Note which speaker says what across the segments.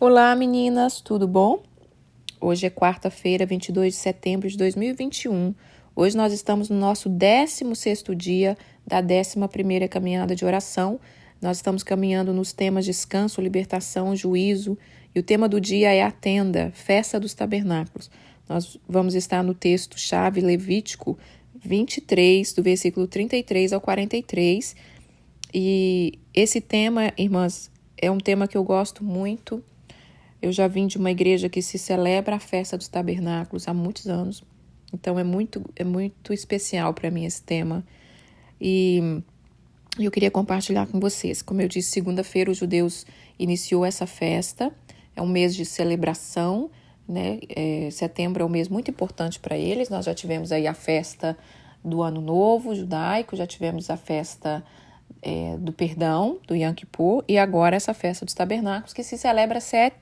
Speaker 1: Olá, meninas, tudo bom? Hoje é quarta-feira, 22 de setembro de 2021. Hoje nós estamos no nosso 16º dia da 11ª caminhada de oração. Nós estamos caminhando nos temas descanso, libertação, juízo, e o tema do dia é a tenda, festa dos tabernáculos. Nós vamos estar no texto-chave Levítico 23, do versículo 33 ao 43. E esse tema, irmãs, é um tema que eu gosto muito. Eu já vim de uma igreja que se celebra a festa dos tabernáculos há muitos anos. Então é muito especial para mim esse tema. E eu queria compartilhar com vocês. Como eu disse, segunda-feira os judeus iniciou essa festa. É um mês de celebração, né? Setembro é um mês muito importante para eles. Nós já tivemos aí a festa do Ano Novo judaico, já tivemos a festa do perdão, do Yom Kippur, e agora essa festa dos tabernáculos, que se celebra 7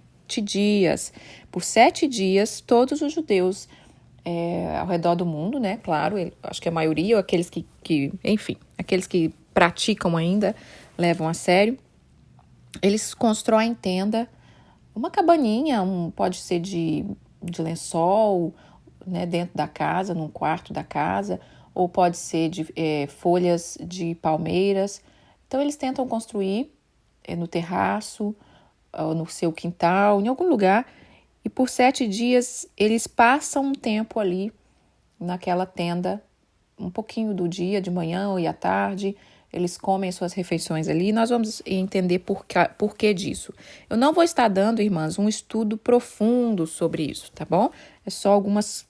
Speaker 1: dias. Por 7 dias, todos os judeus ao redor do mundo, né? Claro, acho que a maioria, ou aqueles aqueles que praticam ainda, levam a sério, eles constroem tenda, uma cabaninha, pode ser de lençol, né, dentro da casa, num quarto da casa, ou pode ser de folhas de palmeiras. Então, eles tentam construir no terraço, no seu quintal, em algum lugar, e por 7 dias eles passam um tempo ali naquela tenda, um pouquinho do dia, de manhã e à tarde, eles comem suas refeições ali, e nós vamos entender por que disso. Eu não vou estar dando, irmãs, um estudo profundo sobre isso, tá bom? É só alguns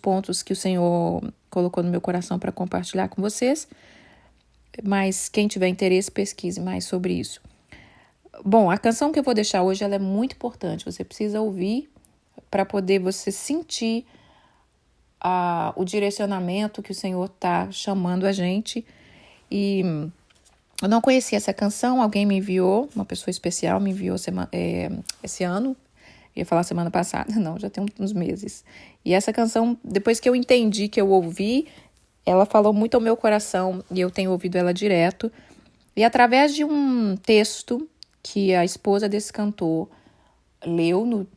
Speaker 1: pontos que o Senhor colocou no meu coração para compartilhar com vocês, mas quem tiver interesse, pesquise mais sobre isso. Bom, a canção que eu vou deixar hoje, ela é muito importante. Você precisa ouvir para poder você sentir o direcionamento que o Senhor está chamando a gente. E eu não conhecia essa canção, alguém me enviou, uma pessoa especial me enviou esse ano. Eu ia falar semana passada, não, já tem uns meses. E essa canção, depois que eu entendi, que eu ouvi, ela falou muito ao meu coração e eu tenho ouvido ela direto. E através de um texto que a esposa desse cantor leu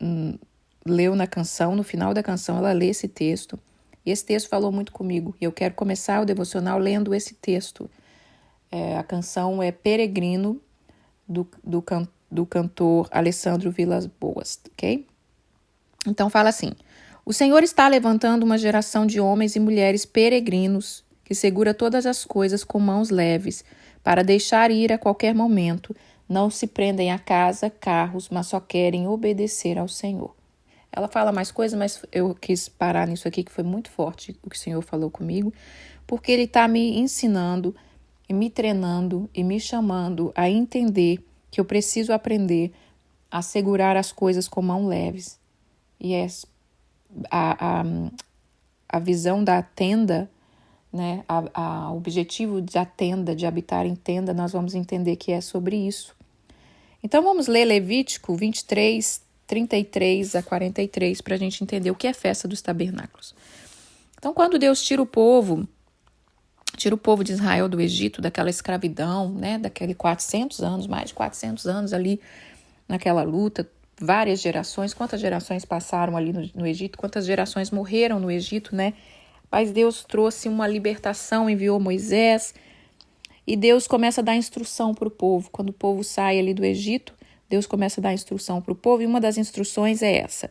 Speaker 1: na canção, no final da canção ela lê esse texto, e esse texto falou muito comigo, e eu quero começar o devocional lendo esse texto. A canção é Peregrino, do cantor Alessandro Vilas Boas, ok? Então fala assim: o Senhor está levantando uma geração de homens e mulheres peregrinos, que segura todas as coisas com mãos leves, para deixar ir a qualquer momento. Não se prendem a casa, carros, mas só querem obedecer ao Senhor. Ela fala mais coisas, mas eu quis parar nisso aqui, que foi muito forte o que o Senhor falou comigo, porque Ele está me ensinando, e me treinando, e me chamando a entender que eu preciso aprender a segurar as coisas com mãos leves. E a visão da tenda, né, o objetivo da tenda, de habitar em tenda, nós vamos entender que é sobre isso. Então vamos ler Levítico 23, 33 a 43 para a gente entender o que é festa dos tabernáculos. Então, quando Deus tira o povo de Israel do Egito, daquela escravidão, né, daquele 400 anos, mais de 400 anos ali naquela luta, várias gerações, quantas gerações passaram ali no Egito, quantas gerações morreram no Egito, né? Mas Deus trouxe uma libertação, enviou Moisés, e Deus começa a dar instrução para o povo. Quando o povo sai ali do Egito, Deus começa a dar instrução para o povo, e uma das instruções é essa.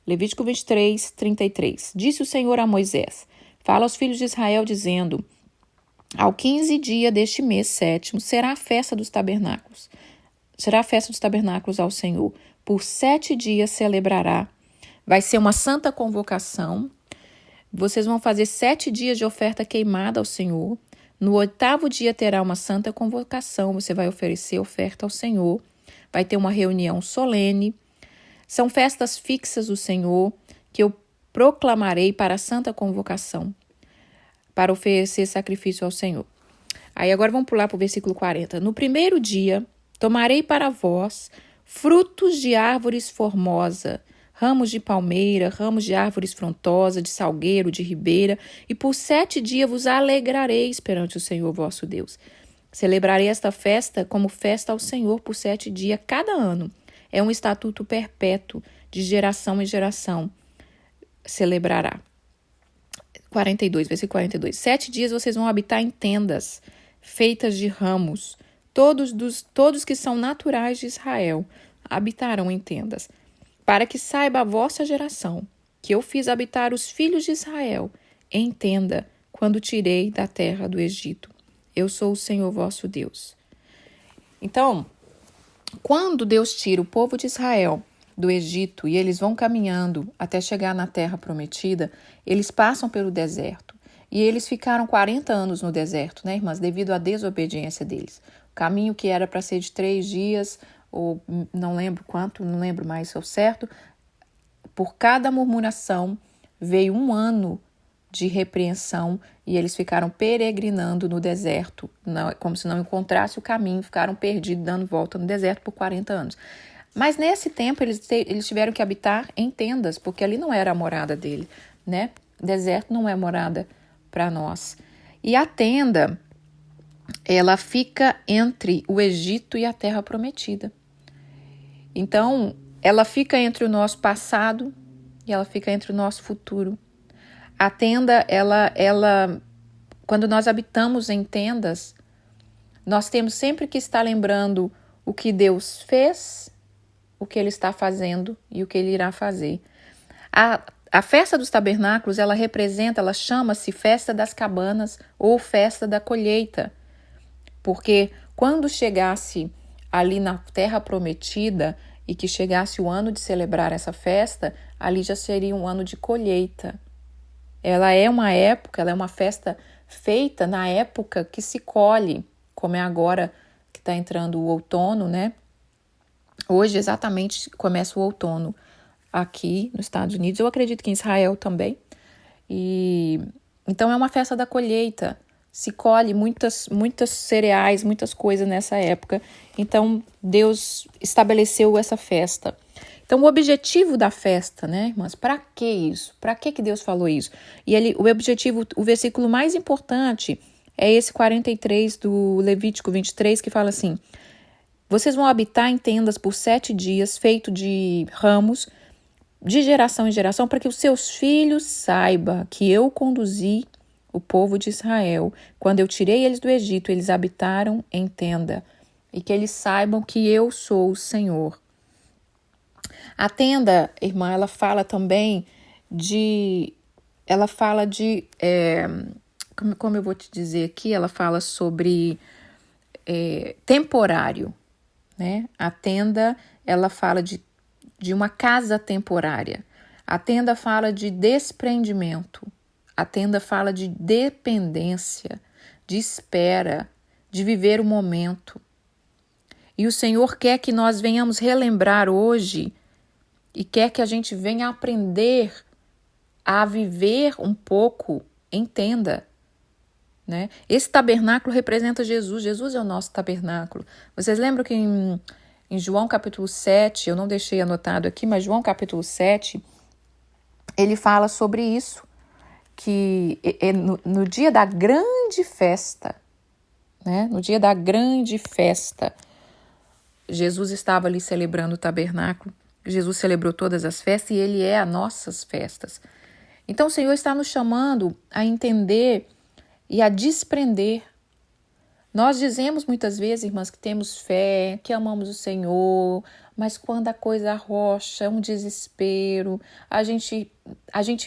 Speaker 1: Levítico 23, 33. Disse o Senhor a Moisés: fala aos filhos de Israel, dizendo: ao 15 dia deste mês 7º será a festa dos tabernáculos. Será a festa dos tabernáculos ao Senhor. Por 7 dias celebrará. Vai ser uma santa convocação. Vocês vão fazer 7 dias de oferta queimada ao Senhor. No 8º dia terá uma santa convocação. Você vai oferecer oferta ao Senhor. Vai ter uma reunião solene. São festas fixas do Senhor que eu proclamarei para a santa convocação, para oferecer sacrifício ao Senhor. Aí agora vamos pular para o versículo 40. No primeiro dia, tomarei para vós frutos de árvores formosa, ramos de palmeira, ramos de árvores frondosa, de salgueiro, de ribeira, e por 7 dias vos alegrareis perante o Senhor vosso Deus. Celebrarei esta festa como festa ao Senhor por 7 dias cada ano. É um estatuto perpétuo, de geração em geração celebrará. 42, versículo 42. 7 dias vocês vão habitar em tendas feitas de ramos. Todos que são naturais de Israel habitarão em tendas, para que saiba a vossa geração que eu fiz habitar os filhos de Israel em tenda quando tirei da terra do Egito. Eu sou o Senhor vosso Deus. Então, quando Deus tira o povo de Israel do Egito e eles vão caminhando até chegar na terra prometida, eles passam pelo deserto. E eles ficaram 40 anos no deserto, né, irmãs? Devido à desobediência deles. O caminho que era para ser de 3 dias, ou não lembro quanto, não lembro mais se é o certo, por cada murmuração veio 1 ano de repreensão e eles ficaram peregrinando no deserto, como se não encontrasse o caminho, ficaram perdidos, dando volta no deserto por 40 anos. Mas nesse tempo eles tiveram que habitar em tendas, porque ali não era a morada dele, né? Deserto não é morada para nós. E a tenda, ela fica entre o Egito e a terra prometida. Então, ela fica entre o nosso passado e ela fica entre o nosso futuro. A tenda, quando nós habitamos em tendas, nós temos sempre que estar lembrando o que Deus fez, o que Ele está fazendo e o que Ele irá fazer. A festa dos tabernáculos, ela chama-se Festa das Cabanas ou Festa da Colheita, porque quando chegasse ali na Terra Prometida e que chegasse o ano de celebrar essa festa, ali já seria um ano de colheita. Ela é uma festa feita na época que se colhe, como é agora que está entrando o outono, né? Hoje exatamente começa o outono aqui nos Estados Unidos, eu acredito que em Israel também. Então é uma festa da colheita, se colhe muitas cereais, muitas coisas nessa época. Então Deus estabeleceu essa festa. Então o objetivo da festa, né, irmãs? Para que isso? Para que Deus falou isso? E o versículo mais importante é esse 43 do Levítico 23, que fala assim: vocês vão habitar em tendas por 7 dias, feito de ramos, de geração em geração, para que os seus filhos saibam que eu conduzi o povo de Israel. Quando eu tirei eles do Egito, eles habitaram em tenda, e que eles saibam que eu sou o Senhor. A tenda, irmã, ela fala também como eu vou te dizer aqui, ela fala sobre temporário, né? A tenda, ela fala de uma casa temporária. A tenda fala de desprendimento. A tenda fala de dependência, de espera, de viver o momento. E o Senhor quer que nós venhamos relembrar hoje e quer que a gente venha aprender a viver um pouco em tenda, né? Esse tabernáculo representa Jesus. Jesus é o nosso tabernáculo. Vocês lembram que em João capítulo 7, eu não deixei anotado aqui, mas João capítulo 7, ele fala sobre isso, que no dia da grande festa, né? No dia da grande festa, Jesus estava ali celebrando o tabernáculo. Jesus celebrou todas as festas e Ele é as nossas festas. Então o Senhor está nos chamando a entender e a desprender. Nós dizemos muitas vezes, irmãs, que temos fé, que amamos o Senhor, mas quando a coisa arrocha, é um desespero, a gente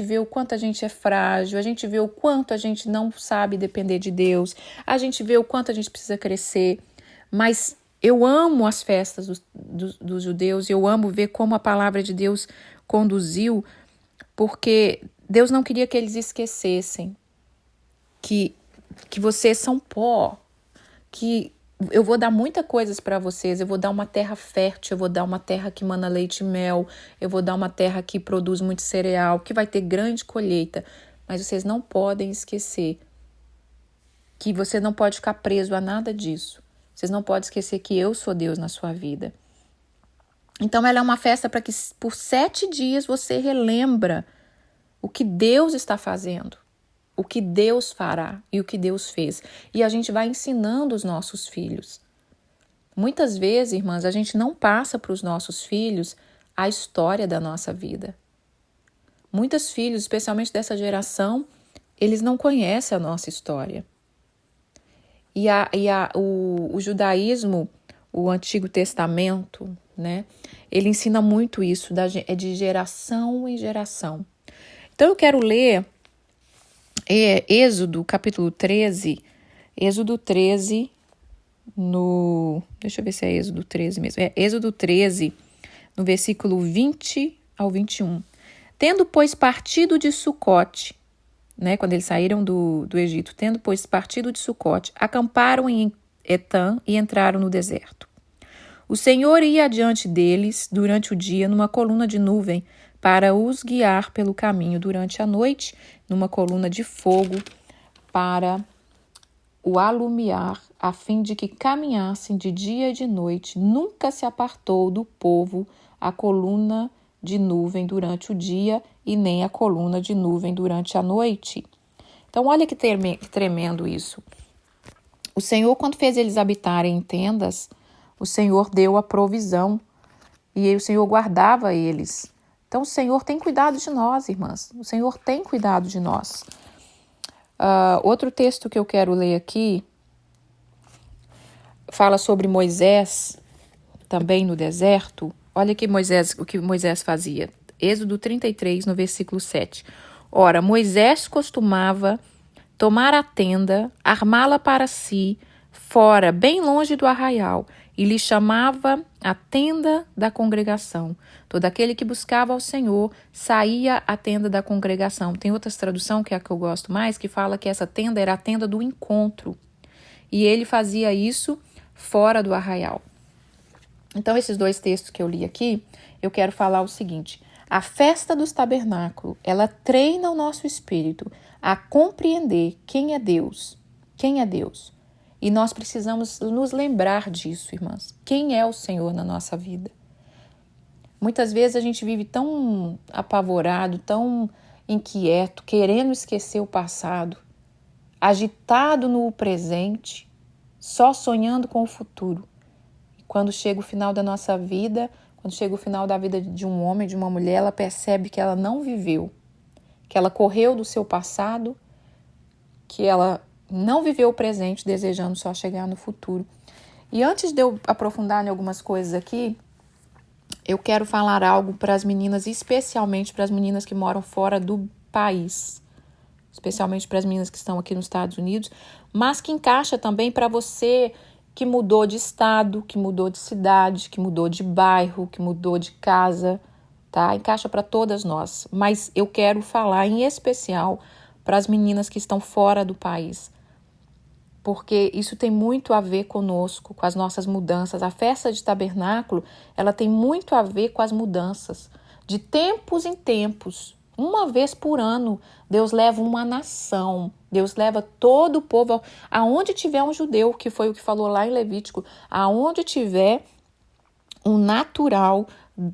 Speaker 1: vê o quanto a gente é frágil, a gente vê o quanto a gente não sabe depender de Deus, a gente vê o quanto a gente precisa crescer. Mas eu amo as festas dos judeus, eu amo ver como a palavra de Deus conduziu, porque Deus não queria que eles esquecessem que vocês são pó, que eu vou dar muitas coisas para vocês, eu vou dar uma terra fértil, eu vou dar uma terra que mana leite e mel, eu vou dar uma terra que produz muito cereal, que vai ter grande colheita, mas vocês não podem esquecer que você não pode ficar preso a nada disso. Vocês não podem esquecer que eu sou Deus na sua vida. Então ela é uma festa para que por 7 dias você relembra o que Deus está fazendo, o que Deus fará e o que Deus fez. E a gente vai ensinando os nossos filhos. Muitas vezes, irmãs, a gente não passa para os nossos filhos a história da nossa vida. Muitos filhos, especialmente dessa geração, eles não conhecem a nossa história. O judaísmo, o Antigo Testamento, né? Ele ensina muito isso, é de geração em geração. Então eu quero ler Êxodo, capítulo 13, Êxodo 13, deixa eu ver se é Êxodo 13 mesmo. É Êxodo 13, no versículo 20 ao 21. Tendo, pois, partido de Sucote, né, quando eles saíram do Egito, tendo, pois, partido de Sucote, acamparam em Etã e entraram no deserto. O Senhor ia adiante deles durante o dia numa coluna de nuvem para os guiar pelo caminho, durante a noite numa coluna de fogo para o alumiar, a fim de que caminhassem de dia e de noite. Nunca se apartou do povo a coluna de nuvem durante o dia e nem a coluna de nuvem durante a noite. Então, olha que tremendo isso. O Senhor, quando fez eles habitarem em tendas, o Senhor deu a provisão e o Senhor guardava eles. Então, o Senhor tem cuidado de nós, irmãs. O Senhor tem cuidado de nós. Outro texto que eu quero ler aqui fala sobre Moisés, também no deserto. Olha o que Moisés fazia. Êxodo 33, no versículo 7. Ora, Moisés costumava tomar a tenda, armá-la para si, fora, bem longe do arraial, e lhe chamava a tenda da congregação. Todo aquele que buscava ao Senhor saía à tenda da congregação. Tem outras traduções, que é a que eu gosto mais, que fala que essa tenda era a tenda do encontro. E ele fazia isso fora do arraial. Então, esses dois textos que eu li aqui, eu quero falar o seguinte: a festa dos tabernáculos, ela treina o nosso espírito a compreender quem é Deus. Quem é Deus? E nós precisamos nos lembrar disso, irmãs. Quem é o Senhor na nossa vida? Muitas vezes a gente vive tão apavorado, tão inquieto, querendo esquecer o passado, agitado no presente, só sonhando com o futuro. E quando chega o final da nossa vida, quando chega o final da vida de um homem, de uma mulher, ela percebe que ela não viveu, que ela correu do seu passado, que ela não viveu o presente desejando só chegar no futuro. E antes de eu aprofundar em algumas coisas aqui, eu quero falar algo para as meninas, especialmente para as meninas que moram fora do país, especialmente para as meninas que estão aqui nos Estados Unidos, mas que encaixa também para você que mudou de estado, que mudou de cidade, que mudou de bairro, que mudou de casa, tá? Encaixa para todas nós, mas eu quero falar em especial para as meninas que estão fora do país, porque isso tem muito a ver conosco, com as nossas mudanças. A festa de tabernáculo, ela tem muito a ver com as mudanças. De tempos em tempos, uma vez por ano, Deus leva uma nação, Deus leva todo o povo, aonde tiver um judeu, que foi o que falou lá em Levítico, aonde tiver um natural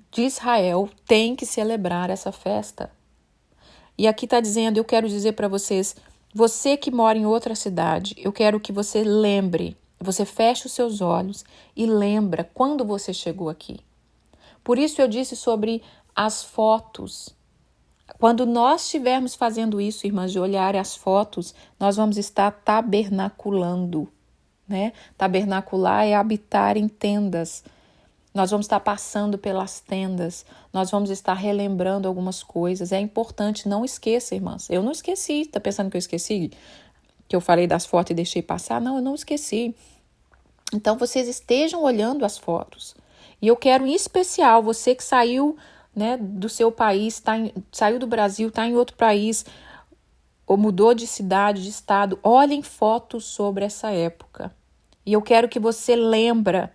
Speaker 1: de Israel, tem que celebrar essa festa. E aqui está dizendo, eu quero dizer para vocês, você que mora em outra cidade, eu quero que você lembre, você feche os seus olhos e lembra quando você chegou aqui. Por isso eu disse sobre as fotos. Quando nós estivermos fazendo isso, irmãs, de olhar as fotos, nós vamos estar tabernaculando, né? Tabernacular é habitar em tendas. Nós vamos estar passando pelas tendas, nós vamos estar relembrando algumas coisas. É importante, não esqueça, irmãs. Eu não esqueci, está pensando que eu esqueci? Que eu falei das fotos e deixei passar? Não, eu não esqueci. Então, vocês estejam olhando as fotos. E eu quero, em especial, você que saiu, né, do seu país, saiu do Brasil, está em outro país, ou mudou de cidade, de estado, olhem fotos sobre essa época. E eu quero que você lembre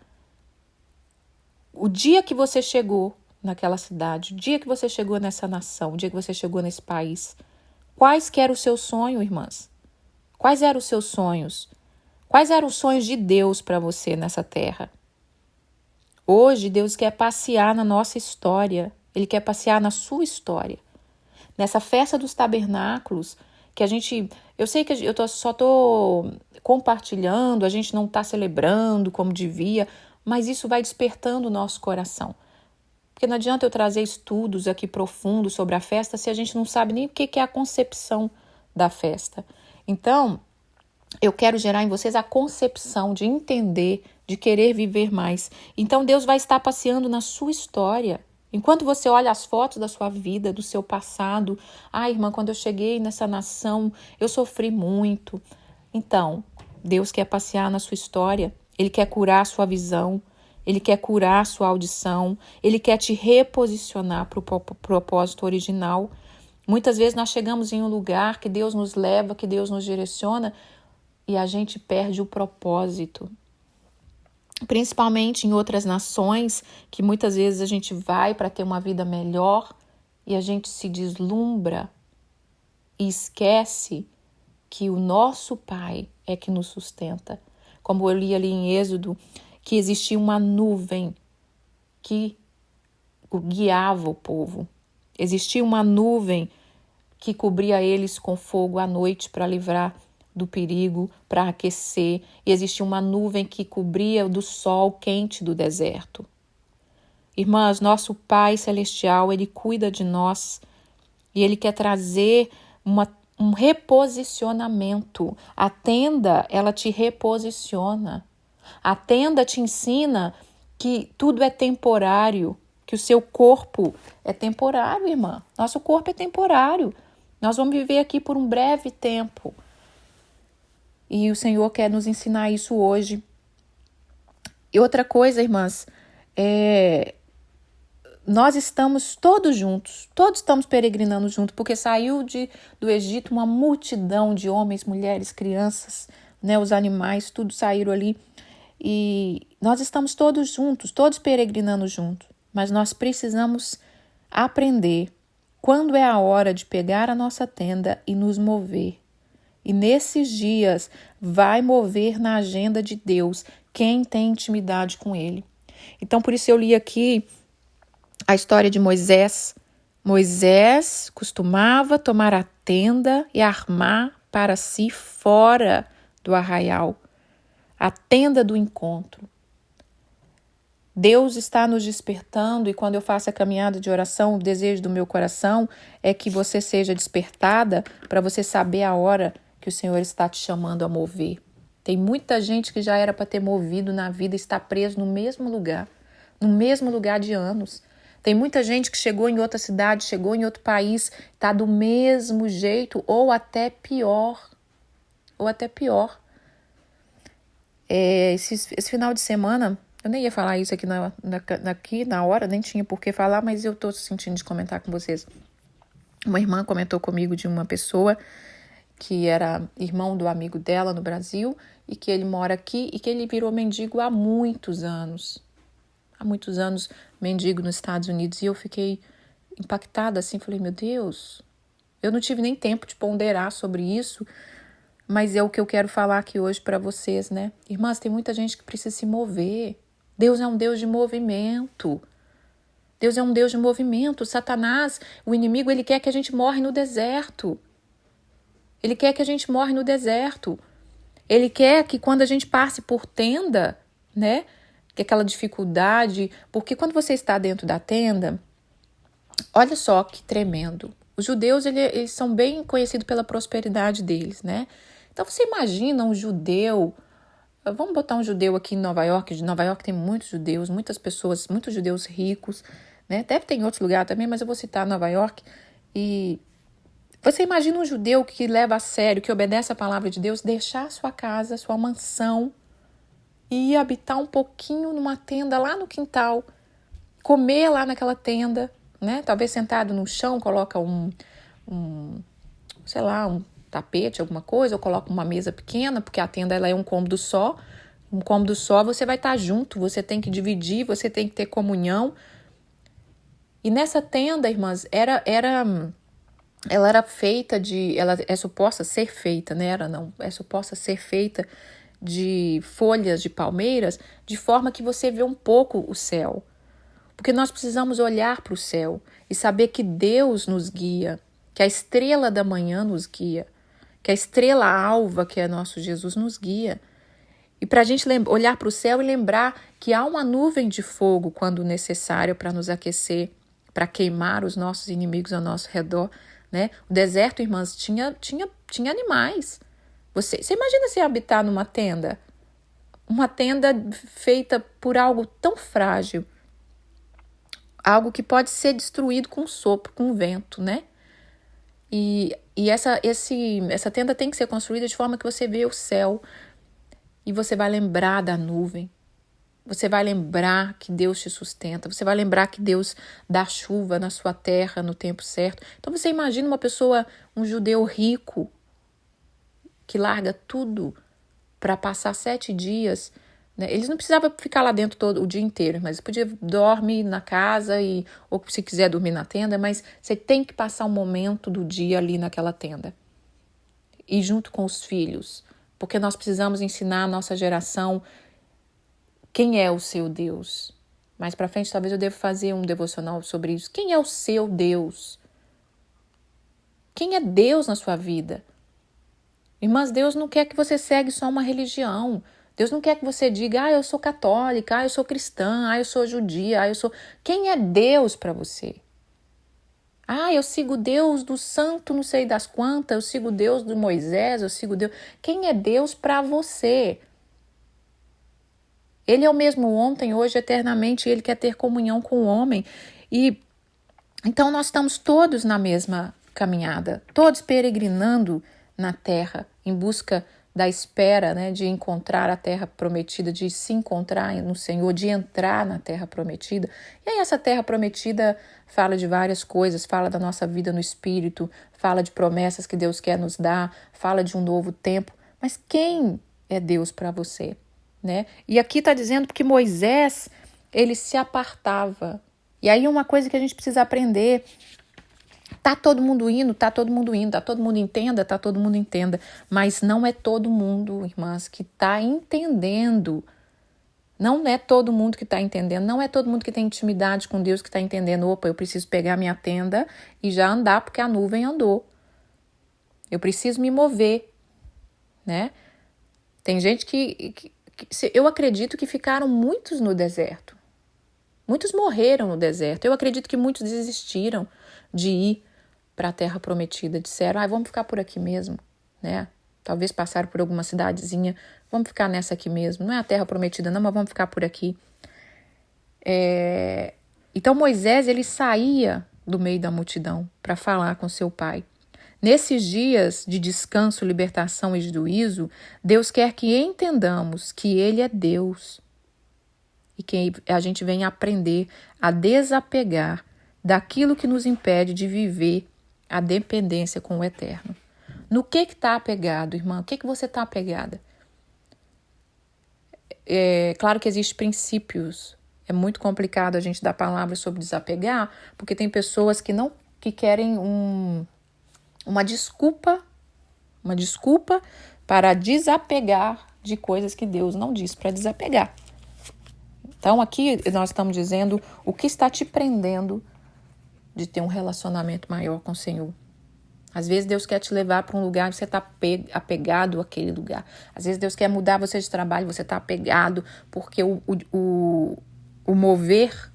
Speaker 1: o dia que você chegou naquela cidade, o dia que você chegou nessa nação, o dia que você chegou nesse país. Quais que eram os seus sonhos, irmãs? Quais eram os seus sonhos? Quais eram os sonhos de Deus para você nessa terra? Hoje, Deus quer passear na nossa história. Ele quer passear na sua história. Nessa festa dos tabernáculos, que a gente... Eu sei que só estou compartilhando, a gente não está celebrando como devia, mas isso vai despertando o nosso coração. Porque não adianta eu trazer estudos aqui profundos sobre a festa se a gente não sabe nem o que é a concepção da festa. Então, eu quero gerar em vocês a concepção de entender, de querer viver mais. Então, Deus vai estar passeando na sua história. Enquanto você olha as fotos da sua vida, do seu passado, irmã, quando eu cheguei nessa nação, eu sofri muito. Então, Deus quer passear na sua história, Ele quer curar a sua visão, Ele quer curar a sua audição, Ele quer te reposicionar para o propósito original. Muitas vezes nós chegamos em um lugar que Deus nos leva, que Deus nos direciona, e a gente perde o propósito. Principalmente em outras nações, que muitas vezes a gente vai para ter uma vida melhor e a gente se deslumbra e esquece que o nosso Pai é que nos sustenta. Como eu li ali em Êxodo, que existia uma nuvem que guiava o povo. Existia uma nuvem que cobria eles com fogo à noite para livrar do perigo, para aquecer. E existia uma nuvem que cobria do sol quente do deserto. Irmãs, nosso Pai Celestial, Ele cuida de nós e Ele quer trazer um reposicionamento. A tenda, ela te reposiciona. A tenda te ensina que tudo é temporário, que o seu corpo é temporário, irmã. Nosso corpo é temporário. Nós vamos viver aqui por um breve tempo. E o Senhor quer nos ensinar isso hoje. E outra coisa, irmãs, nós estamos todos juntos, todos estamos peregrinando juntos, porque saiu do Egito uma multidão de homens, mulheres, crianças, né, os animais, tudo saíram ali. E nós estamos todos juntos, todos peregrinando juntos. Mas nós precisamos aprender quando é a hora de pegar a nossa tenda e nos mover. E nesses dias vai mover na agenda de Deus quem tem intimidade com Ele. Então, por isso eu li aqui a história de Moisés. Moisés costumava tomar a tenda e armar para si fora do arraial, a tenda do encontro. Deus está nos despertando, e quando eu faço a caminhada de oração, o desejo do meu coração é que você seja despertada para você saber a hora que o Senhor está te chamando a mover. Tem muita gente que já era para ter movido na vida e está preso no mesmo lugar de anos. Tem muita gente que chegou em outra cidade, chegou em outro país, está do mesmo jeito ou até pior. Esse final de semana, eu nem ia falar isso aqui na hora, nem tinha por que falar, mas eu estou sentindo de comentar com vocês. Uma irmã comentou comigo de uma pessoa que era irmão do amigo dela no Brasil e que ele mora aqui e que ele virou mendigo há muitos anos. Há muitos anos mendigo nos Estados Unidos, e eu fiquei impactada assim, falei, meu Deus, eu não tive nem tempo de ponderar sobre isso, mas é o que eu quero falar aqui hoje para vocês, né? Irmãs, tem muita gente que precisa se mover. Deus é um Deus de movimento. Deus é um Deus de movimento. Satanás, o inimigo, ele quer que a gente morre no deserto. Ele quer que a gente morre no deserto. Ele quer que quando a gente passe por tenda, né? Que aquela dificuldade, porque quando você está dentro da tenda, olha só que tremendo. Os judeus, eles são bem conhecidos pela prosperidade deles, né? Então você imagina um judeu, vamos botar um judeu aqui em Nova York. De Nova York tem muitos judeus, muitas pessoas, muitos judeus ricos, né? Deve ter em outros lugares também, mas eu vou citar Nova York. E você imagina um judeu que leva a sério, que obedece a palavra de Deus, deixar sua casa, sua mansão, e ir habitar um pouquinho numa tenda lá no quintal, comer lá naquela tenda, né? Talvez sentado no chão, coloca um tapete, alguma coisa, ou coloca uma mesa pequena, porque a tenda ela é um cômodo só. Um cômodo só, você vai estar junto, você tem que dividir, você tem que ter comunhão. E nessa tenda, irmãs, ela era feita ela é suposta ser feita, né? É suposta ser feita de folhas de palmeiras, de forma que você vê um pouco o céu. Porque nós precisamos olhar para o céu e saber que Deus nos guia, que a estrela da manhã nos guia, que a estrela alva, que é nosso Jesus, nos guia. E para a gente olhar para o céu e lembrar que há uma nuvem de fogo quando necessário para nos aquecer, para queimar os nossos inimigos ao nosso redor, né? O deserto, irmãs, tinha animais. Você imagina se habitar numa tenda? Uma tenda feita por algo tão frágil, algo que pode ser destruído com um sopro, com um vento, né? E essa tenda tem que ser construída de forma que você vê o céu e você vai lembrar da nuvem. Você vai lembrar que Deus te sustenta. Você vai lembrar que Deus dá chuva na sua terra no tempo certo. Então você imagina uma pessoa, um judeu rico, que larga tudo para passar 7 dias, né? Eles não precisavam ficar lá dentro todo o dia inteiro, mas podia dormir na casa ou se quiser dormir na tenda, mas você tem que passar um momento do dia ali naquela tenda. E junto com os filhos, porque nós precisamos ensinar a nossa geração quem é o seu Deus. Mais para frente talvez eu deva fazer um devocional sobre isso. Quem é o seu Deus? Quem é Deus na sua vida? Irmãs, Deus não quer que você segue só uma religião. Deus não quer que você diga, eu sou católica, eu sou cristã, eu sou judia, eu sou... Quem é Deus para você? Eu sigo Deus do santo não sei das quantas, eu sigo Deus do Moisés, eu sigo Deus... Quem é Deus para você? Ele é o mesmo ontem, hoje, eternamente, e Ele quer ter comunhão com o homem. E então nós estamos todos na mesma caminhada, todos peregrinando na terra, em busca da espera, né, de encontrar a terra prometida, de se encontrar no Senhor, de entrar na terra prometida. E aí essa terra prometida fala de várias coisas, fala da nossa vida no Espírito, fala de promessas que Deus quer nos dar, fala de um novo tempo. Mas quem é Deus para você? Né? E aqui está dizendo que Moisés, ele se apartava. E aí uma coisa que a gente precisa aprender, tá todo mundo indo, tá todo mundo entenda, mas não é todo mundo, irmãs, que está entendendo. Não é todo mundo que está entendendo, não é todo mundo que tem intimidade com Deus que está entendendo, opa, eu preciso pegar minha tenda e já andar porque a nuvem andou. Eu preciso me mover, né? Tem gente que eu acredito que ficaram muitos no deserto. Muitos morreram no deserto. Eu acredito que muitos desistiram de ir para a terra prometida. Disseram, vamos ficar por aqui mesmo, né? Talvez passaram por alguma cidadezinha. Vamos ficar nessa aqui mesmo. Não é a terra prometida não, mas vamos ficar por aqui. Então Moisés, ele saía do meio da multidão para falar com seu pai. Nesses dias de descanso, libertação e juízo, Deus quer que entendamos que Ele é Deus e que a gente venha aprender a desapegar daquilo que nos impede de viver a dependência com o eterno. No que está apegado, irmã? O que você está apegada? Claro que existem princípios. É muito complicado a gente dar palavras sobre desapegar, porque tem pessoas que querem uma desculpa para desapegar de coisas que Deus não disse para desapegar. Então aqui nós estamos dizendo o que está te prendendo de ter um relacionamento maior com o Senhor. Às vezes Deus quer te levar para um lugar e você está apegado àquele lugar. Às vezes Deus quer mudar você de trabalho e você está apegado porque o mover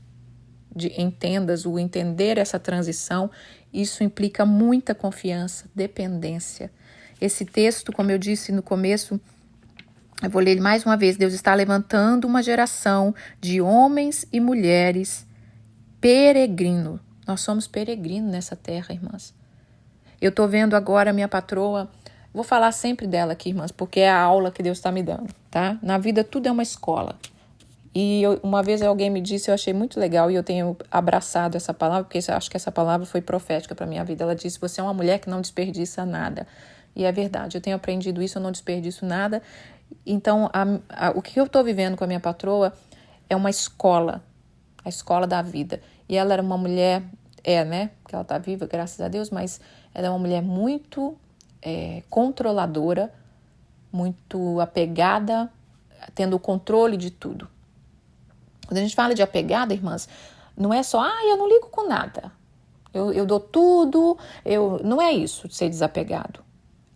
Speaker 1: em tendas, o entender essa transição, isso implica muita confiança, dependência. Esse texto, como eu disse no começo, eu vou ler ele mais uma vez. Deus está levantando uma geração de homens e mulheres peregrinos. Nós somos peregrinos nessa terra, irmãs. Eu estou vendo agora a minha patroa, vou falar sempre dela aqui, irmãs, porque é a aula que Deus está me dando, tá? Na vida tudo é uma escola. E uma vez alguém me disse, eu achei muito legal e eu tenho abraçado essa palavra, porque eu acho que essa palavra foi profética para a minha vida. Ela disse, você é uma mulher que não desperdiça nada. E é verdade, eu tenho aprendido isso, eu não desperdiço nada. Então, o que eu estou vivendo com a minha patroa é uma escola, a escola da vida. E ela era uma mulher, né, porque ela está viva, graças a Deus, mas ela é uma mulher muito controladora, muito apegada, tendo o controle de tudo. Quando a gente fala de apegada, irmãs, não é só, eu não ligo com nada. Eu dou tudo, não é isso de ser desapegado.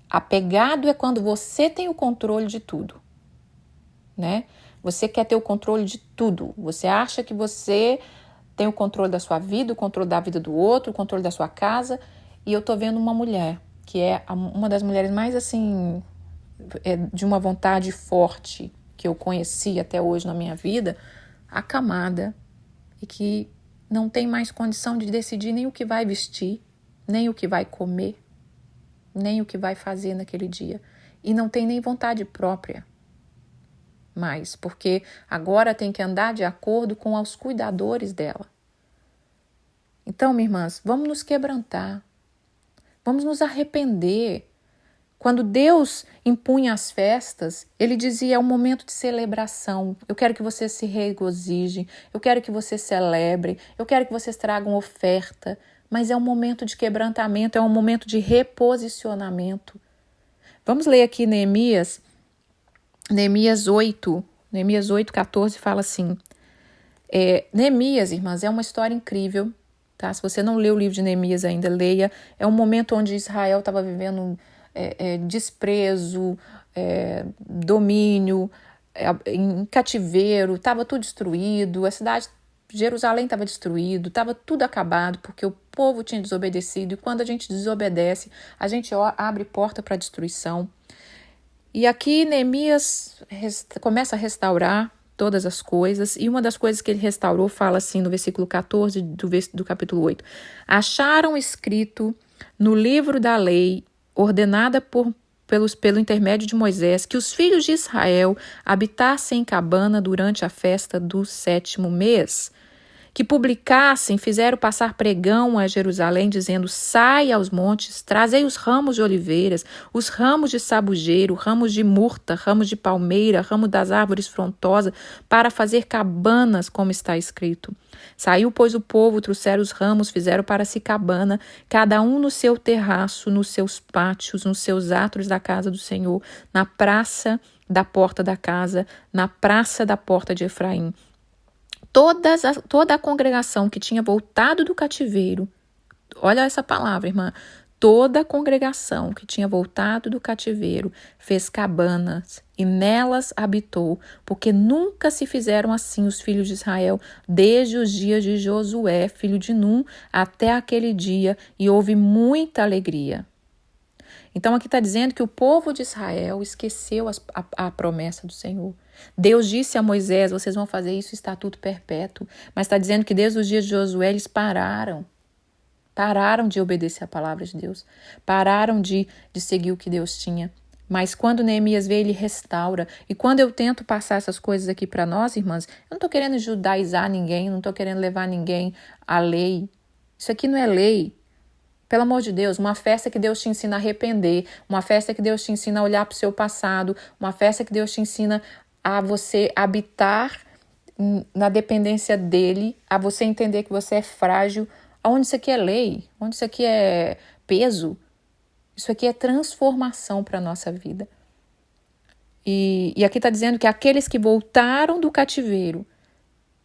Speaker 1: Apegado é quando você tem o controle de tudo. né? Você quer ter o controle de tudo. Você acha que você tem o controle da sua vida, o controle da vida do outro, o controle da sua casa. E eu tô vendo uma mulher, que é uma das mulheres mais, assim, de uma vontade forte que eu conheci até hoje na minha vida, acamada, e que não tem mais condição de decidir nem o que vai vestir, nem o que vai comer, nem o que vai fazer naquele dia. E não tem nem vontade própria mais, porque agora tem que andar de acordo com os cuidadores dela. Então, minhas irmãs, vamos nos quebrantar, vamos nos arrepender. Quando Deus impunha as festas, Ele dizia, é um momento de celebração, eu quero que vocês se regozijem, eu quero que vocês celebrem, eu quero que vocês tragam oferta, mas é um momento de quebrantamento, é um momento de reposicionamento. Vamos ler aqui Neemias 8, 14 fala assim, Neemias, irmãs, é uma história incrível, tá? Se você não leu o livro de Neemias ainda, leia. É um momento onde Israel estava vivendo desprezo, domínio, em cativeiro, estava tudo destruído, a cidade, Jerusalém estava destruído, estava tudo acabado, porque o povo tinha desobedecido, e quando a gente desobedece, a gente abre porta para a destruição. E aqui Neemias começa a restaurar todas as coisas, e uma das coisas que ele restaurou fala assim no versículo 14 do capítulo 8. Acharam escrito no livro da lei, ordenada pelo intermédio de Moisés, que os filhos de Israel habitassem em cabana durante a festa do 7º mês, que publicassem, fizeram passar pregão a Jerusalém, dizendo, sai aos montes, trazei os ramos de oliveiras, os ramos de sabugeiro, ramos de murta, ramos de palmeira, ramo das árvores frontosas, para fazer cabanas, como está escrito. Saiu, pois, o povo, trouxeram os ramos, fizeram para si cabana, cada um no seu terraço, nos seus pátios, nos seus átrios da casa do Senhor, na praça da porta da casa, na praça da porta de Efraim. Toda a congregação que tinha voltado do cativeiro, olha essa palavra, irmã, toda a congregação que tinha voltado do cativeiro fez cabanas e nelas habitou, porque nunca se fizeram assim os filhos de Israel, desde os dias de Josué, filho de Num, até aquele dia, e houve muita alegria. Então aqui está dizendo que o povo de Israel esqueceu a promessa do Senhor. Deus disse a Moisés, vocês vão fazer isso, estatuto perpétuo. Mas está dizendo que desde os dias de Josué eles pararam de obedecer a palavra de Deus. Pararam de seguir o que Deus tinha. Mas quando Neemias vê, ele restaura. E quando eu tento passar essas coisas aqui para nós, irmãs, eu não estou querendo judaizar ninguém, não estou querendo levar ninguém à lei. Isso aqui não é lei. Pelo amor de Deus, uma festa que Deus te ensina a arrepender, uma festa que Deus te ensina a olhar para o seu passado, uma festa que Deus te ensina a você habitar na dependência dele, a você entender que você é frágil. Onde isso aqui é lei, onde isso aqui é peso, isso aqui é transformação para a nossa vida. E aqui está dizendo que aqueles que voltaram do cativeiro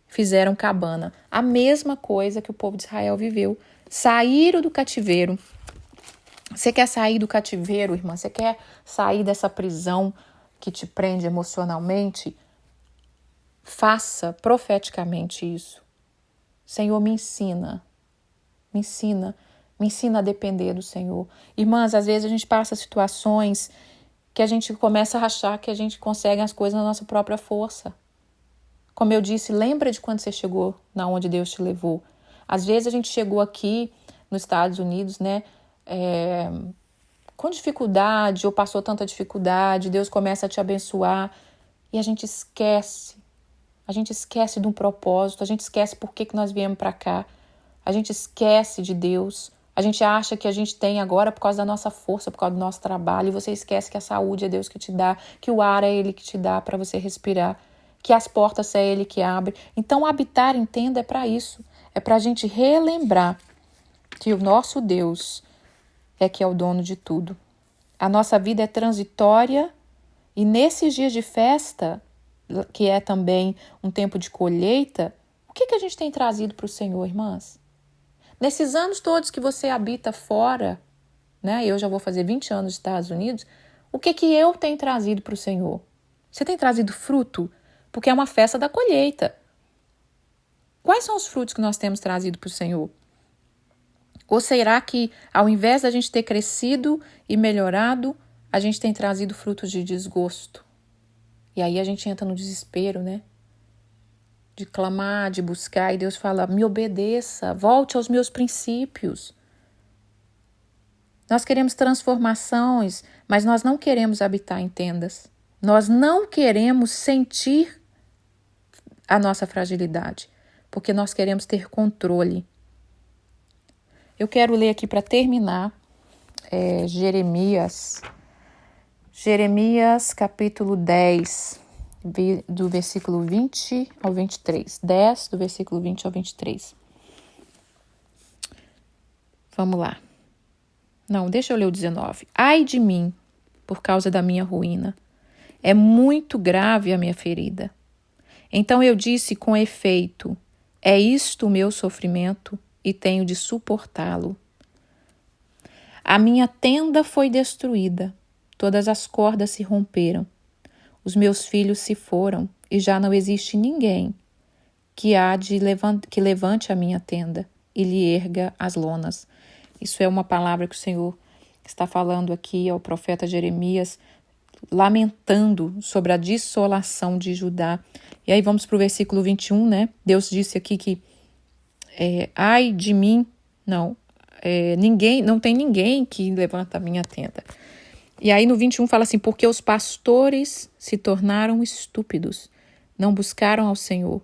Speaker 1: fizeram cabana. A mesma coisa que o povo de Israel viveu. Saíram do cativeiro. Você quer sair do cativeiro, irmã? Você quer sair dessa prisão que te prende emocionalmente? Faça profeticamente isso. Senhor, me ensina a depender do Senhor. Irmãs, às vezes a gente passa situações que a gente começa a achar que a gente consegue as coisas na nossa própria força. Como eu disse, lembra de quando você chegou na onde Deus te levou. Às vezes a gente chegou aqui nos Estados Unidos, né, com dificuldade, ou passou tanta dificuldade, Deus começa a te abençoar e a gente esquece de um propósito, a gente esquece por que nós viemos para cá, a gente esquece de Deus, a gente acha que a gente tem agora por causa da nossa força, por causa do nosso trabalho, e você esquece que a saúde é Deus que te dá, que o ar é Ele que te dá para você respirar, que as portas é Ele que abre. Então habitar, entenda, é para isso. É para a gente relembrar que o nosso Deus é que é o dono de tudo. A nossa vida é transitória e nesses dias de festa, que é também um tempo de colheita, o que a gente tem trazido para o Senhor, irmãs? Nesses anos todos que você habita fora, né? Eu já vou fazer 20 anos nos Estados Unidos, o que eu tenho trazido para o Senhor? Você tem trazido fruto? Porque é uma festa da colheita. Quais são os frutos que nós temos trazido para o Senhor? Ou será que, ao invés da gente ter crescido e melhorado, a gente tem trazido frutos de desgosto? E aí a gente entra no desespero, né? De clamar, de buscar, e Deus fala, me obedeça, volte aos meus princípios. Nós queremos transformações, mas nós não queremos habitar em tendas. Nós não queremos sentir a nossa fragilidade, porque nós queremos ter controle. Eu quero ler aqui para terminar Jeremias capítulo 10, do versículo 20 ao 23. 10, do versículo 20 ao 23. Vamos lá. Não, deixa eu ler o 19. Ai de mim, por causa da minha ruína. É muito grave a minha ferida. Então eu disse com efeito, é isto o meu sofrimento e tenho de suportá-lo. A minha tenda foi destruída, todas as cordas se romperam. Os meus filhos se foram e já não existe ninguém que levante a minha tenda e lhe erga as lonas. Isso é uma palavra que o Senhor está falando aqui ao profeta Jeremias, lamentando sobre a desolação de Judá. E aí vamos para o versículo 21, né? Deus disse aqui que ai de mim, não tem ninguém que levanta a minha tenda. E aí no 21 fala assim, porque os pastores se tornaram estúpidos, não buscaram ao Senhor,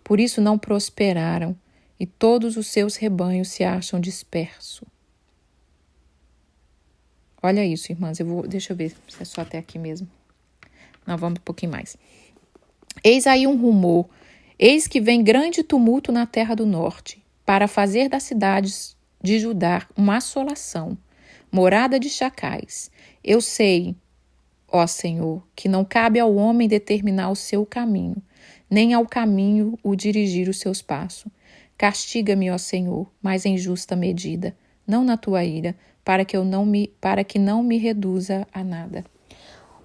Speaker 1: por isso não prosperaram, e todos os seus rebanhos se acham dispersos. Olha isso, irmãs, deixa eu ver se é só até aqui mesmo. Não, vamos um pouquinho mais. Eis aí um rumor, eis que vem grande tumulto na terra do norte, para fazer das cidades de Judá uma assolação, morada de chacais. Eu sei, ó Senhor, que não cabe ao homem determinar o seu caminho, nem ao caminho o dirigir os seus passos. Castiga-me, ó Senhor, mas em justa medida, não na tua ira, para que não me reduza a nada.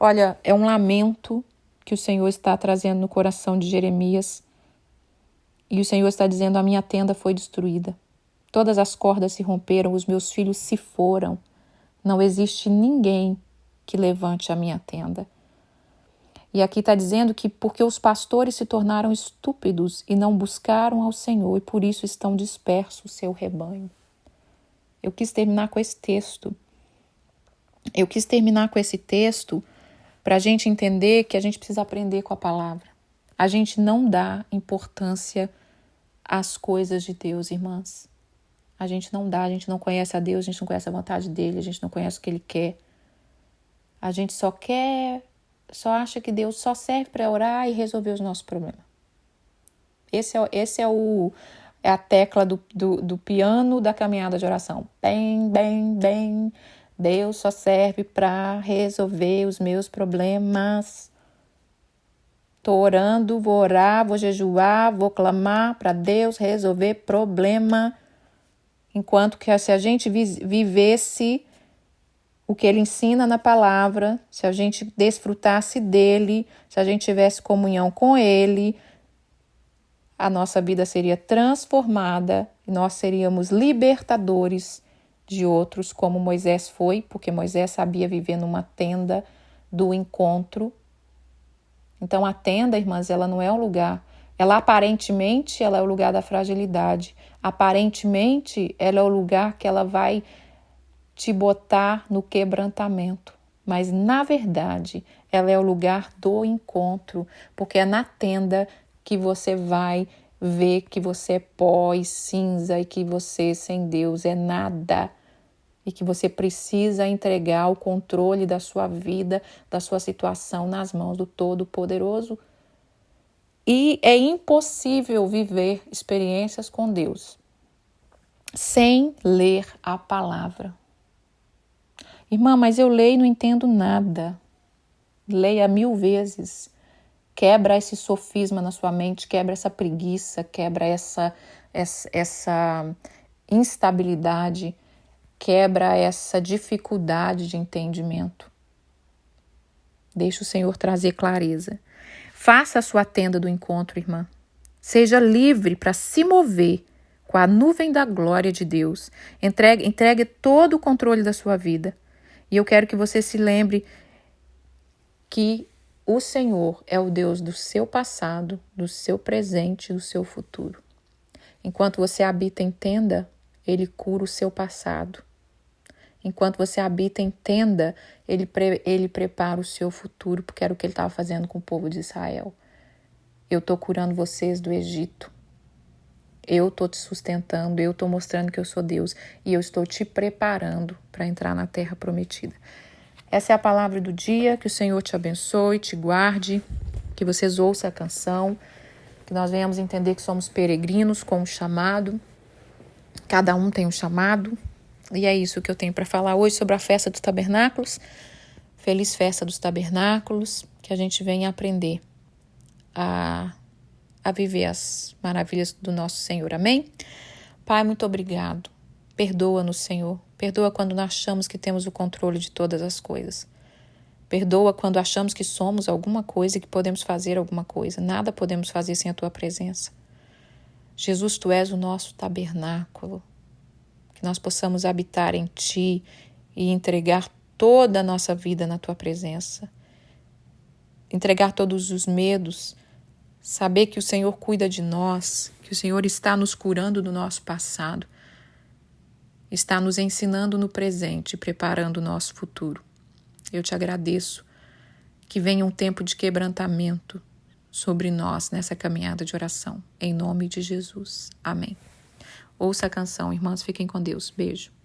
Speaker 1: Olha, é um lamento que o Senhor está trazendo no coração de Jeremias. E o Senhor está dizendo, a minha tenda foi destruída. Todas as cordas se romperam, os meus filhos se foram. Não existe ninguém que levante a minha tenda. E aqui está dizendo que porque os pastores se tornaram estúpidos e não buscaram ao Senhor, e por isso estão dispersos o seu rebanho. Eu quis terminar com esse texto. Eu quis terminar com esse texto para a gente entender que a gente precisa aprender com a palavra. A gente não dá importância às coisas de Deus, irmãs. A gente não conhece a Deus, a gente não conhece a vontade dele, a gente não conhece o que ele quer. A gente só acha que Deus só serve para orar e resolver os nossos problemas. É a tecla do piano da caminhada de oração. Bem, bem, bem. Deus só serve para resolver os meus problemas. Estou orando, vou orar, vou jejuar, vou clamar para Deus resolver problema. Enquanto que se a gente vivesse o que ele ensina na palavra, se a gente desfrutasse dele, se a gente tivesse comunhão com ele, a nossa vida seria transformada e nós seríamos libertadores de outros, como Moisés foi, porque Moisés sabia viver numa tenda do encontro. Então a tenda, irmãs, ela não é um lugar, aparentemente ela é o lugar da fragilidade, aparentemente ela é o lugar que ela vai te botar no quebrantamento, mas na verdade ela é o lugar do encontro, porque é na tenda que você vai ver que você é pó e cinza e que você sem Deus é nada e que você precisa entregar o controle da sua vida, da sua situação nas mãos do Todo-Poderoso. E é impossível viver experiências com Deus sem ler a palavra. Irmã, mas eu leio e não entendo nada. Leia 1000 vezes. Quebra esse sofisma na sua mente, quebra essa preguiça, quebra essa instabilidade, quebra essa dificuldade de entendimento. Deixe o Senhor trazer clareza. Faça a sua tenda do encontro, irmã. Seja livre para se mover com a nuvem da glória de Deus. Entregue todo o controle da sua vida. E eu quero que você se lembre que o Senhor é o Deus do seu passado, do seu presente e do seu futuro. Enquanto você habita em tenda, Ele cura o seu passado. Enquanto você habita em tenda, Ele prepara o seu futuro, porque era o que Ele estava fazendo com o povo de Israel. Eu estou curando vocês do Egito. Eu estou te sustentando, eu estou mostrando que eu sou Deus e eu estou te preparando para entrar na terra prometida. Essa é a palavra do dia, que o Senhor te abençoe, te guarde, que vocês ouçam a canção, que nós venhamos entender que somos peregrinos com um chamado, cada um tem um chamado, e é isso que eu tenho para falar hoje sobre a festa dos tabernáculos. Feliz festa dos tabernáculos, que a gente venha aprender a viver as maravilhas do nosso Senhor, amém? Pai, muito obrigado. Perdoa-nos, Senhor. Perdoa quando nós achamos que temos o controle de todas as coisas. Perdoa quando achamos que somos alguma coisa e que podemos fazer alguma coisa. Nada podemos fazer sem a Tua presença. Jesus, Tu és o nosso tabernáculo. Que nós possamos habitar em Ti e entregar toda a nossa vida na Tua presença. Entregar todos os medos. Saber que o Senhor cuida de nós, que o Senhor está nos curando do nosso passado, está nos ensinando no presente e preparando o nosso futuro. Eu te agradeço que venha um tempo de quebrantamento sobre nós nessa caminhada de oração. Em nome de Jesus. Amém. Ouça a canção, irmãs, fiquem com Deus. Beijo.